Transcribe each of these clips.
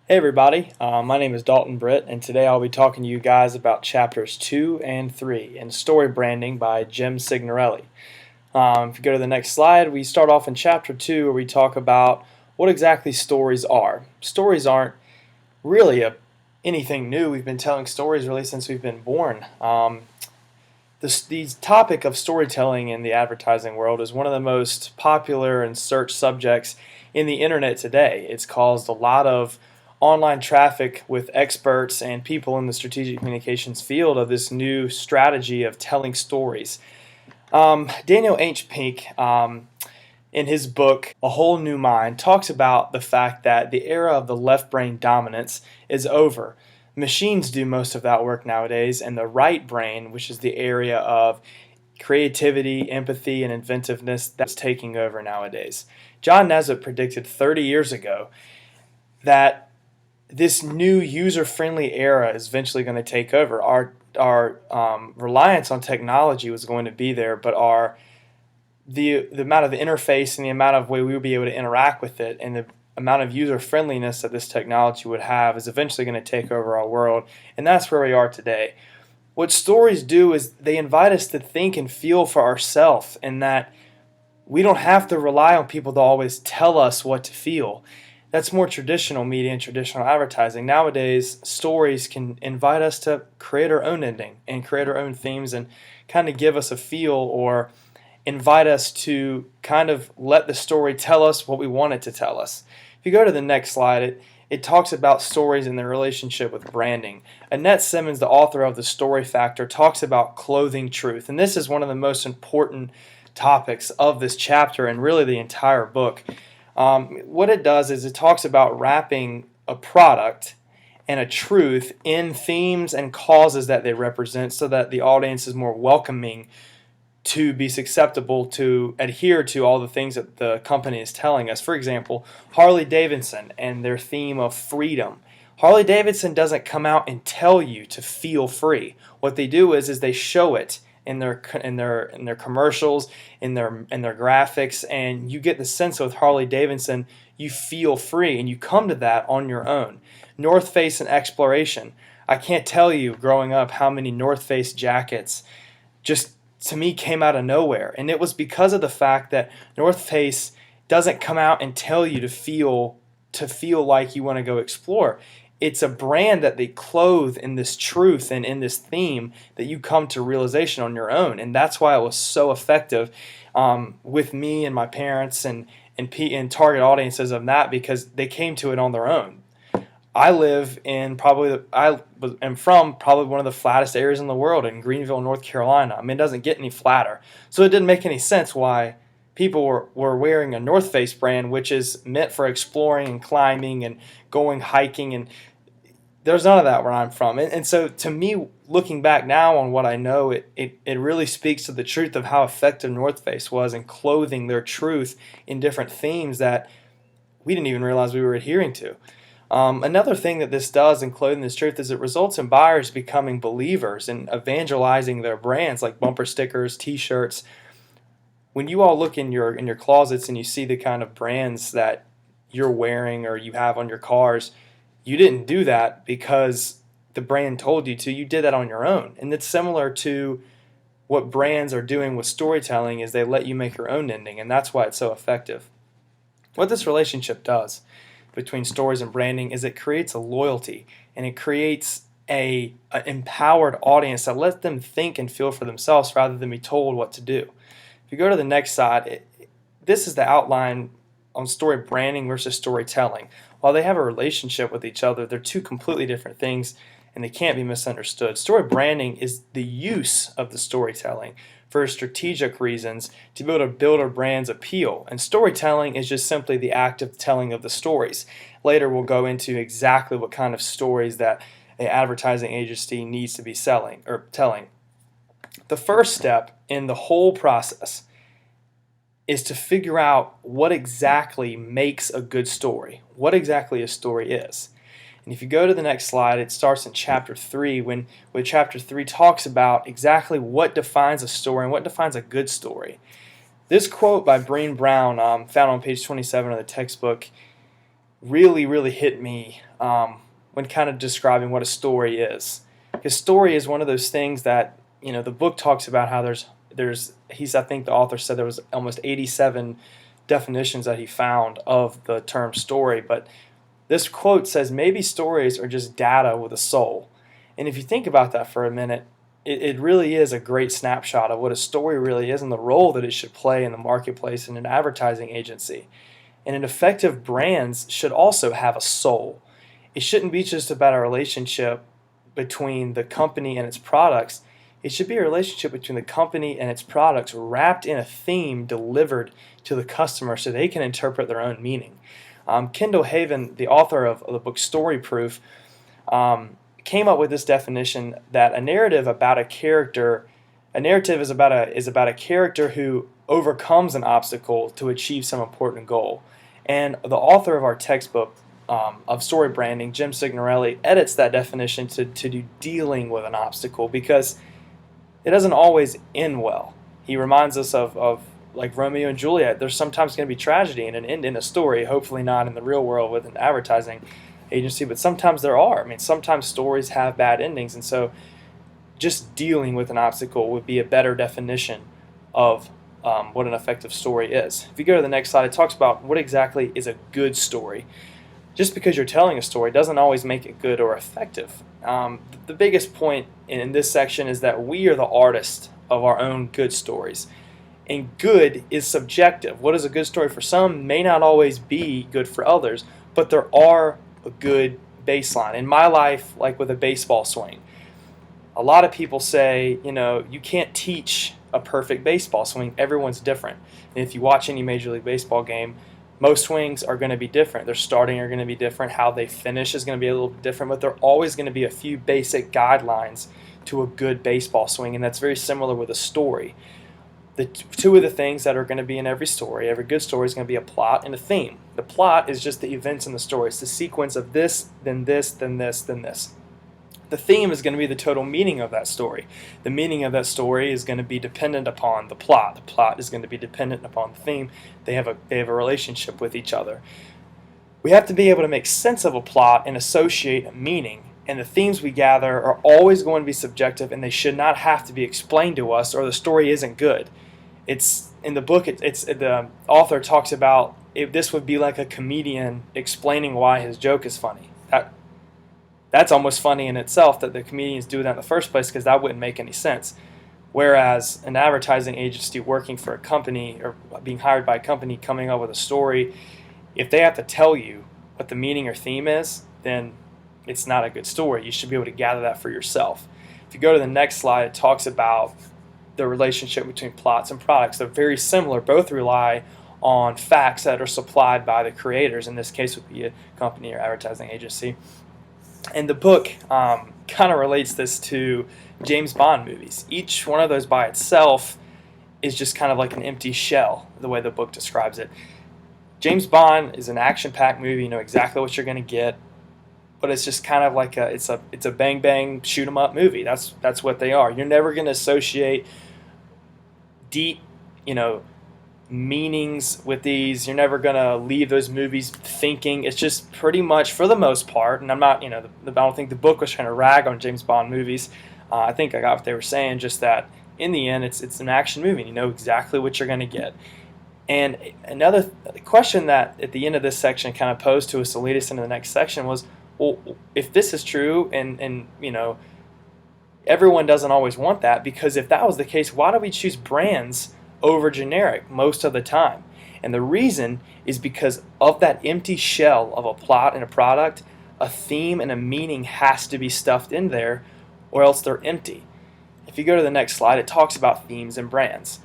Hey everybody, my name is Dalton Britt, and today I'll be talking to you guys about chapters 2 and 3 in Story Branding by Jim Signorelli. If you go to the next slide, we start off in chapter 2 where we talk about what exactly stories are. Stories aren't really anything new. We've been telling stories really since we've been born. The topic of storytelling in the advertising world is one of the most popular and searched subjects in the internet today. It's caused a lot of online traffic with experts and people in the strategic communications field of this new strategy of telling stories. Daniel H. Pink, in his book A Whole New Mind, talks about the fact that the era of the left brain dominance is over. Machines do most of that work nowadays, and the right brain, which is the area of creativity, empathy, and inventiveness, that's taking over nowadays. John Nesbitt predicted 30 years ago that this new user-friendly era is eventually going to take over. Our reliance on technology was going to be there, but the amount of the interface and the amount of way we would be able to interact with it and the amount of user friendliness that this technology would have is eventually going to take over our world, and that's where we are today. What stories do is they invite us to think and feel for ourselves, and that we don't have to rely on people to always tell us what to feel. That's more traditional media and traditional advertising. Nowadays, stories can invite us to create our own ending and create our own themes and kind of give us a feel or invite us to kind of let the story tell us what we want it to tell us. If you go to the next slide, it talks about stories and their relationship with branding. Annette Simmons, the author of The Story Factor, talks about clothing truth. And this is one of the most important topics of this chapter and really the entire book. What it does is it talks about wrapping a product and a truth in themes and causes that they represent so that the audience is more welcoming to be susceptible to adhere to all the things that the company is telling us. For example, Harley Davidson and their theme of freedom. Harley Davidson doesn't come out and tell you to feel free. What they do is they show it in their commercials, in their graphics, and you get the sense with Harley Davidson you feel free and you come to that on your own. North Face and exploration. I can't tell you growing up how many North Face jackets just to me came out of nowhere, and it was because of the fact that North Face doesn't come out and tell you to feel like you want to go explore. It's a brand that they clothe in this truth and in this theme that you come to realization on your own, and that's why it was so effective with me and my parents and target audiences of that, because they came to it on their own. I live in I am from probably one of the flattest areas in the world in Greenville, North Carolina. I mean, it doesn't get any flatter. So it didn't make any sense why people were wearing a North Face brand, which is meant for exploring and climbing and going hiking. And there's none of that where I'm from. And so to me, looking back now on what I know, it really speaks to the truth of how effective North Face was in clothing their truth in different themes that we didn't even realize we were adhering to. Another thing that this does in clothing this truth is it results in buyers becoming believers and evangelizing their brands, like bumper stickers, T-shirts. When you all look in your closets and you see the kind of brands that you're wearing or you have on your cars, you didn't do that because the brand told you to. You did that on your own, and it's similar to what brands are doing with storytelling is they let you make your own ending, and that's why it's so effective. What this relationship does between stories and branding is it creates a loyalty, and it creates an empowered audience that lets them think and feel for themselves rather than be told what to do. If you go to the next slide, this is the outline on story branding versus storytelling. While they have a relationship with each other, they're two completely different things, and they can't be misunderstood. Story branding is the use of the storytelling for strategic reasons to be able to build a brand's appeal. And storytelling is just simply the act of telling of the stories. Later we'll go into exactly what kind of stories that an advertising agency needs to be selling or telling. The first step in the whole process is to figure out what exactly makes a good story, what exactly a story is. And if you go to the next slide, it starts in chapter 3 when chapter 3 talks about exactly what defines a story and what defines a good story. This quote by Brené Brown, found on page 27 of the textbook, really, really hit me when kind of describing what a story is. Because story is one of those things that, the book talks about how I think the author said there was almost 87 definitions that he found of the term story, but this quote says maybe stories are just data with a soul. And if you think about that for a minute, it really is a great snapshot of what a story really is and the role that it should play in the marketplace and an advertising agency. And an effective brands should also have a soul. It shouldn't be just about a relationship between the company and its products. It should be a relationship between the company and its products wrapped in a theme delivered to the customer so they can interpret their own meaning. Kendall Haven, the author of the book Story Proof, came up with this definition that a narrative is about a character who overcomes an obstacle to achieve some important goal. And the author of our textbook of story branding, Jim Signorelli, edits that definition to do dealing with an obstacle because it doesn't always end well. He reminds us of like Romeo and Juliet. There's sometimes going to be tragedy and an end in a story, hopefully not in the real world with an advertising agency, but sometimes there are. I mean, sometimes stories have bad endings, and so just dealing with an obstacle would be a better definition of what an effective story is. If you go to the next slide, it talks about what exactly is a good story. Just because you're telling a story doesn't always make it good or effective. The biggest point in this section is that we are the artists of our own good stories. And good is subjective. What is a good story for some may not always be good for others, but there are a good baseline. In my life, like with a baseball swing, a lot of people say, you can't teach a perfect baseball swing. Everyone's different. And if you watch any Major League Baseball game, most swings are going to be different. Their starting are going to be different. How they finish is going to be a little bit different, but there are always going to be a few basic guidelines to a good baseball swing, and that's very similar with a story. The two of the things that are going to be in every good story is going to be a plot and a theme. The plot is just the events in the story. It's the sequence of this, then this, then this, then this. The theme is going to be the total meaning of that story. The meaning of that story is going to be dependent upon the plot. The plot is going to be dependent upon the theme. They have a relationship with each other. We have to be able to make sense of a plot and associate a meaning. And the themes we gather are always going to be subjective, and they should not have to be explained to us, or the story isn't good. It's in the book. The author talks about this would be like a comedian explaining why his joke is funny. That's almost funny in itself that the comedians do that in the first place, because that wouldn't make any sense. Whereas an advertising agency working for a company or being hired by a company coming up with a story, if they have to tell you what the meaning or theme is, then it's not a good story. You should be able to gather that for yourself. If you go to the next slide, it talks about the relationship between plots and products. They're very similar. Both rely on facts that are supplied by the creators. In this case, would be a company or advertising agency. And the book kind of relates this to James Bond movies. Each one of those by itself is just kind of like an empty shell, the way the book describes it. James Bond is an action-packed movie. You know exactly what you're going to get, but it's just kind of like it's a bang bang shoot 'em up movie. That's what they are. You're never going to associate deep, meanings with these. You're never going to leave those movies thinking. It's just pretty much, for the most part, and I'm not, I don't think the book was trying to rag on James Bond movies. I think I got what they were saying, just that in the end, it's an action movie. You know exactly what you're going to get. And another question that at the end of this section kind of posed to us to lead us into the next section was, well, if this is true and everyone doesn't always want that, because if that was the case, why do we choose brands over generic most of the time? And the reason is because of that empty shell of a plot and a product, a theme and a meaning has to be stuffed in there, or else they're empty. If you go to the next slide, it talks about themes and brands.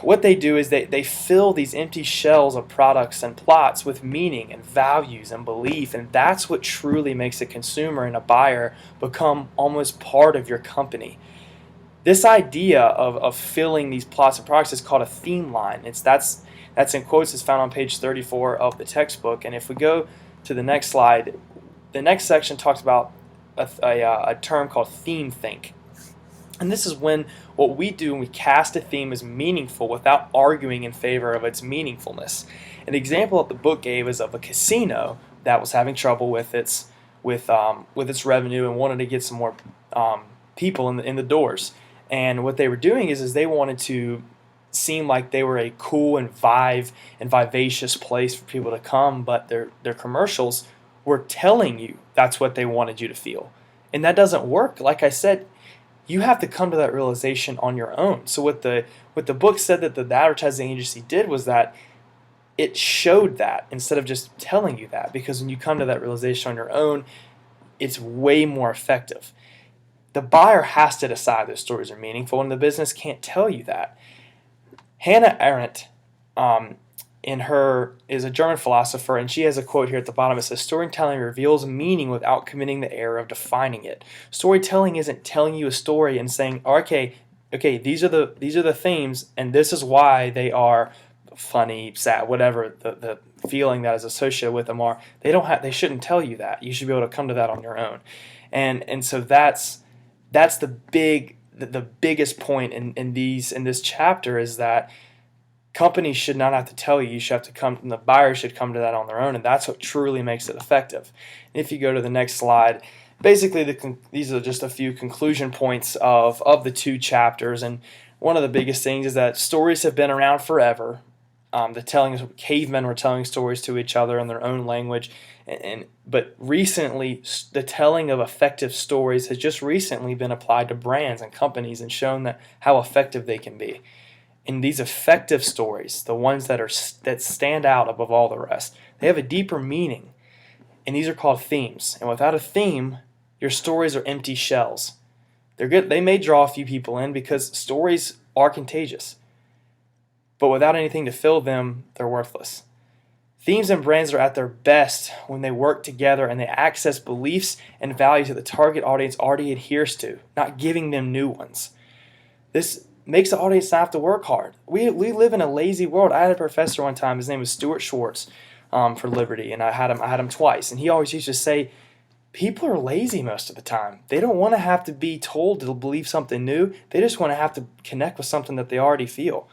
What they do is they fill these empty shells of products and plots with meaning and values and belief, and that's what truly makes a consumer and a buyer become almost part of your company. This idea of filling these plots and products is called a theme line. That's in quotes. It's found on page 34 of the textbook. And if we go to the next slide, the next section talks about a term called theme think. And this is when what we do when we cast a theme is meaningful without arguing in favor of its meaningfulness. An example that the book gave is of a casino that was having trouble with its revenue and wanted to get some more people in the doors. And what they were doing is they wanted to seem like they were a cool and vivacious place for people to come, but their commercials were telling you that's what they wanted you to feel. And that doesn't work. Like I said, you have to come to that realization on your own. So what the book said that the advertising agency did was that it showed that instead of just telling you that, because when you come to that realization on your own, it's way more effective. The buyer has to decide those stories are meaningful, and the business can't tell you that. Hannah Arendt is a German philosopher, and she has a quote here at the bottom. It says, "Storytelling reveals meaning without committing the error of defining it." Storytelling isn't telling you a story and saying, okay, these are the themes, and this is why they are funny, sad, whatever the feeling that is associated with them are. They shouldn't tell you that. You should be able to come to that on your own. And so that's the biggest point in this chapter, is that companies should not have to tell you. You should have to come, and the buyer should come to that on their own, and that's what truly makes it effective. And if you go to the next slide, basically these are just a few conclusion points of the 2 chapters. And one of the biggest things is that stories have been around forever. Cavemen were telling stories to each other in their own language, but recently the telling of effective stories has just recently been applied to brands and companies and shown that how effective they can be. And these effective stories, the ones that stand out above all the rest, they have a deeper meaning, and these are called themes. And without a theme, your stories are empty shells. They're good. They may draw a few people in because stories are contagious, but without anything to fill them, they're worthless. Themes and brands are at their best when they work together and they access beliefs and values that the target audience already adheres to, not giving them new ones. This makes the audience not have to work hard. We live in a lazy world. I had a professor one time, his name was Stuart Schwartz, for Liberty, and I had him twice, and he always used to say, people are lazy most of the time. They don't want to have to be told to believe something new. They just want to have to connect with something that they already feel.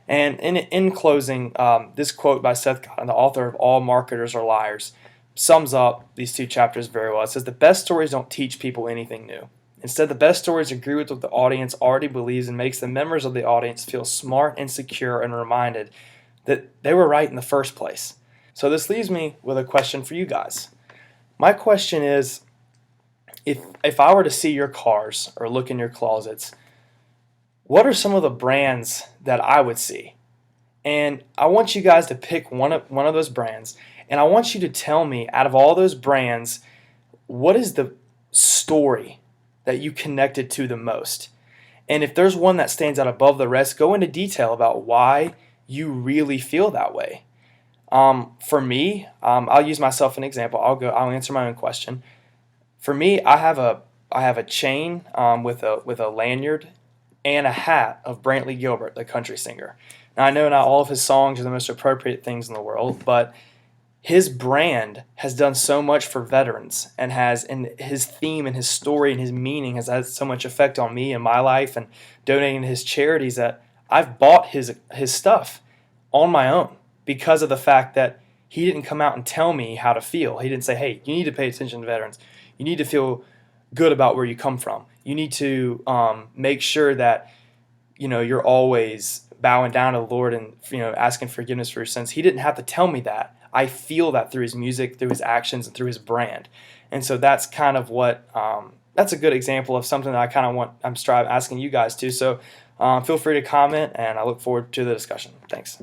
And in closing, this quote by Seth Godin, the author of All Marketers Are Liars, sums up these 2 chapters very well. It says, "The best stories don't teach people anything new. Instead, the best stories agree with what the audience already believes and makes the members of the audience feel smart and secure and reminded that they were right in the first place." So this leaves me with a question for you guys. My question is, if I were to see your cars or look in your closets, what are some of the brands that I would see? And I want you guys to pick one of those brands, and I want you to tell me, out of all those brands, what is the story that you connected to the most? And if there's one that stands out above the rest, go into detail about why you really feel that way. For me, I'll use myself as an example. I'll answer my own question. For me, I have a chain with a lanyard and a hat of Brantley Gilbert, the country singer. Now, I know not all of his songs are the most appropriate things in the world, but his brand has done so much for veterans, and his theme and his story and his meaning has had so much effect on me and my life, and donating to his charities, that I've bought his stuff on my own because of the fact that he didn't come out and tell me how to feel. He didn't say, "Hey, you need to pay attention to veterans. You need to feel good about where you come from. You need to make sure that you're always bowing down to the Lord and asking forgiveness for your sins." He didn't have to tell me that. I feel that through his music, through his actions, and through his brand. And so that's kind of what that's a good example of something that I kind of asking you guys to. So feel free to comment, and I look forward to the discussion. Thanks.